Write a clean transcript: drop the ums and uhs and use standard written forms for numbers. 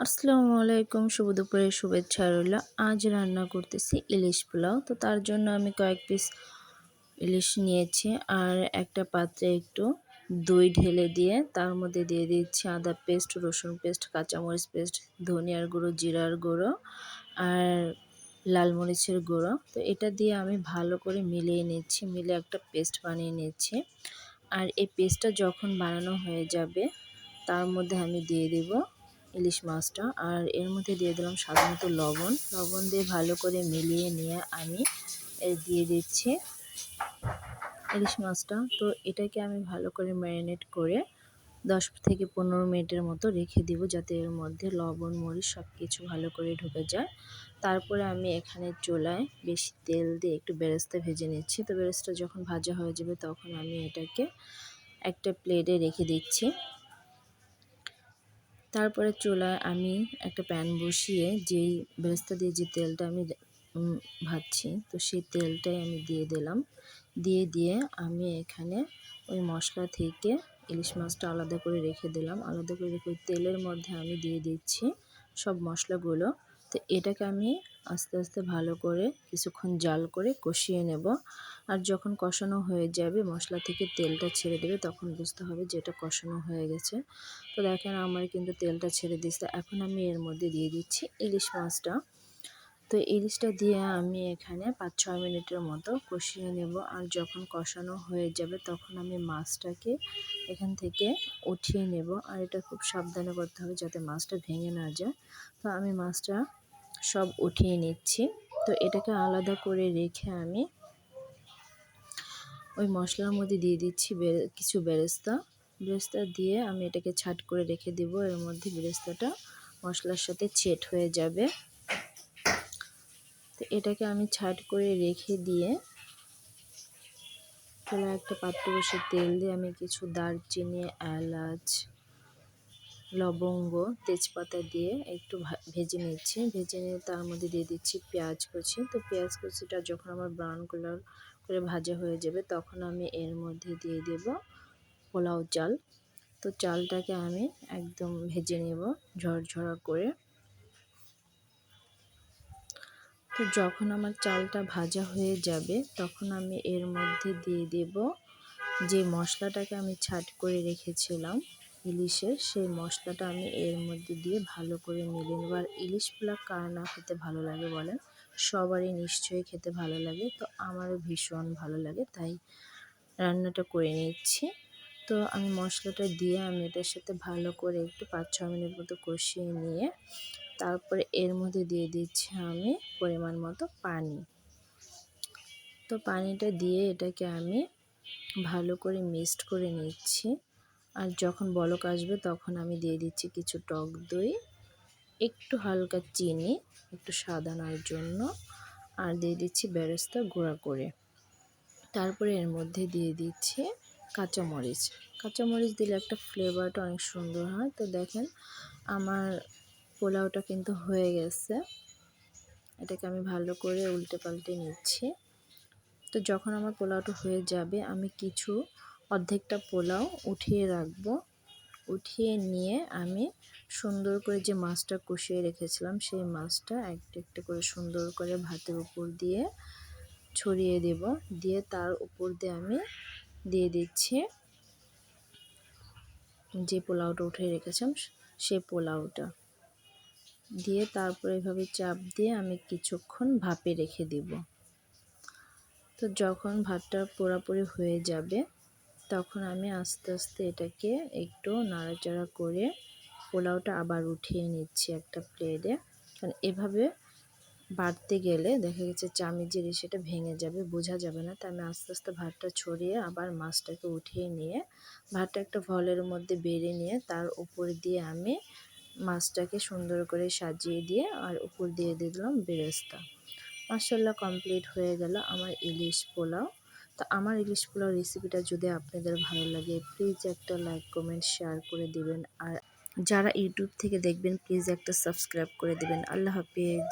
আসসালামু আলাইকুম, শুভ দুপুরের শুভেচ্ছা রইল। আজ রান্না করতেছি ইলিশ পোলাও। তো তার জন্য আমি কয়েক পিস ইলিশ নিয়েছি আর একটা পাত্রে একটু দই ঢেলে দিয়ে তার মধ্যে দিয়ে দিচ্ছি আদা পেস্ট, রসুন পেস্ট, কাঁচামরিচ পেস্ট, ধনিয়ার গুঁড়ো, জিরার গুঁড়ো আর লাল মরিচের গুঁড়ো। তো এটা দিয়ে আমি ভালো করে মিলিয়ে নিচ্ছি, মিলে একটা পেস্ট বানিয়ে নিচ্ছি। আর এই পেস্টটা যখন বানানো হয়ে যাবে তার মধ্যে আমি দিয়ে দেব ইলিশ মাছটা, আর এর মধ্যে দিয়ে দিলাম স্বাদমতো লবণ দিয়ে ভালো করে মিলিয়ে নিয়ে আমি দিয়ে দিচ্ছি ইলিশ মাছটা। তো এটাকে আমি ভালো করে ম্যারিনেট করে 10 থেকে 15 মিনিটের মতো রেখে দিব, যাতে এর মধ্যে লবণ মরিচ সব কিছু ভালো করে ঢুকে যায়। তারপরে আমি এখানে চুলায় বেশি তেল দিয়ে একটু বেরেস্তা ভেজে নিচ্ছি। তো বেরেস্তা যখন ভাজা হয়ে যাবে তখন আমি এটাকে একটা প্লেটে রেখে দিচ্ছি। তারপরে চুলায় আমি একটা প্যান বসিয়ে যেই বেরেস্তা দিয়ে যে তেলটা আমি ভাজছি, তো সেই তেলটাই আমি দিয়ে দিলাম। দিয়ে আমি এখানে ওই মশলা থেকে ইলিশ মাছটা আলাদা করে রেখে দিলাম। আলাদা করে রেখে ওই তেলের মধ্যে আমি দিয়ে দিচ্ছি সব মশলাগুলো। তো এটাকে আমি আস্তে আস্তে ভালো করে কিছুক্ষণ জাল করে কষিয়ে নেব। আর যখন কষানো হয়ে যাবে, মশলা থেকে তেলটা ছেড়ে দেবে, তখন বুঝতে হবে যে এটা কষানো হয়ে গেছে। তো দেখেন আমার কিন্তু তেলটা ছেড়ে দিচ্ছে। এখন আমি এর মধ্যে দিয়ে দিচ্ছি ইলিশ মাছটা। তো ইলিশটা দিয়ে আমি এখানে 5-6 মিনিটের মতো কষিয়ে নেব। আর যখন কষানো হয়ে যাবে তখন আমি মাছটাকে এখান থেকে উঠিয়ে নেব। আর এটা খুব সাবধানে করতে হবে যাতে মাছটা ভেঙে না যায়। তো আমি মাছটা সব উঠিয়ে নিচ্ছি। তো এটাকে আলাদা করে রেখে আমি ওই মশলার মধ্যে দিয়ে দিচ্ছি কিছু বেরেস্তা দিয়ে আমি এটাকে ছাট করে রেখে দেব। এর মধ্যে বেরেস্তাটা মশলার সাথে ছেট হয়ে যাবে। তো এটাকে আমি ছাট করে রেখে দিয়ে চুলায় একটা পাত্র বসে তেল দিয়ে আমি কিছু দারচিনি, এলাচ, লবঙ্গ, তেজপাতা দিয়ে একটু ভেজে নিচ্ছি। ভেজে নিয়ে তার মধ্যে দিয়ে দিচ্ছি পেঁয়াজ কুচি। তো পেঁয়াজ কুচিটা যখন আমার ব্রাউন কালার করে ভাজা হয়ে যাবে তখন আমি এর মধ্যে দিয়ে দেব পোলাও চাল। তো চালটাকে আমি একদম ভেজে নেব ঝরঝরা করে। তো যখন আমার চালটা ভাজা হয়ে যাবে তখন আমি এর মধ্যে দিয়ে দেব যে মশলাটাকে আমি ছাট করে রেখেছিলাম ইলিশের, সেই মশলাটা আমি এর মধ্যে দিয়ে ভালো করে মিলিয়ে নেব। আর ইলিশ পোলাও কার না খেতে ভালো লাগে বলেন? সবারই নিশ্চয়ই খেতে ভালো লাগে। তো আমারও ভীষণ ভালো লাগে, তাই রান্নাটা করে নিচ্ছি। তো আমি মশলাটা দিয়ে আমি এটার সাথে ভালো করে একটু 5-6 মিনিট মতো কষিয়ে নিয়ে তারপরে এর মধ্যে দিয়ে দিচ্ছি আমি পরিমাণ মতো পানি। তো পানিটা দিয়ে এটাকে আমি ভালো করে মিক্সড করে নিচ্ছি। আর যখন বলক আসবে তখন আমি দিয়ে দিচ্ছি কিছু টক দই, একটু হালকা চিনি, একটু স্বাদ আনার জন্য, আর দিয়ে দিচ্ছি বেরেস্তা গুঁড়া করে। তারপরে এর মধ্যে দিয়ে দিচ্ছি কাঁচামরিচ দিলে একটা ফ্লেভারটা অনেক সুন্দর হয়। তো দেখেন আমার পোলাওটা কিন্তু হয়ে গেছে। এটাকে আমি ভালো করে উল্টে পাল্টে নিচ্ছি। তো যখন আমার পোলাওটা হয়ে যাবে আমি অর্ধেকটা পোলাও উঠিয়ে রাখবো। উঠিয়ে নিয়ে আমি সুন্দর করে যে মাছটা কষিয়ে রেখেছিলাম সেই মাছটা একটা একটা করে সুন্দর করে ভাতের উপর দিয়ে ছড়িয়ে দেব। দিয়ে তার উপর দিয়ে আমি দিয়ে দিচ্ছি যে পোলাওটা উঠিয়ে রেখেছিলাম সেই পোলাওটা দিয়ে তারপরে এভাবে চাপ দিয়ে আমি কিছুক্ষণ ভাপে রেখে দেব। তো যখন ভাতটা পুরোপুরি হয়ে যাবে তখন আমি আস্তে আস্তে এটাকে একটু নাড়াচাড়া করে পোলাওটা আবার উঠিয়ে নিচ্ছি একটা প্লেটে। কারণ এভাবে বাড়তে গেলে দেখা গেছে চামিচের সেটা ভেঙে যাবে, বোঝা যাবে না। তাই আমি আস্তে আস্তে ভাতটা ছড়িয়ে আবার মাছটাকে উঠিয়ে নিয়ে ভাতটা একটা ভলের মধ্যে বেড়ে নিয়ে তার উপর দিয়ে আমি মাছটাকে সুন্দর করে সাজিয়ে দিয়ে আর উপর দিয়ে দিলাম বেরেস্তা। মাশাআল্লাহ, কমপ্লিট হয়ে গেল আমার ইলিশ পোলাও। তো আমার ইলিশ পোলাও রেসিপিটা যদি আপনাদের ভালো লাগে প্লিজ একটা লাইক, কমেন্ট, শেয়ার করে দিবেন। আর যারা ইউটিউব থেকে দেখবেন প্লিজ একটা সাবস্ক্রাইব করে দিবেন। আল্লাহ হাফেজ।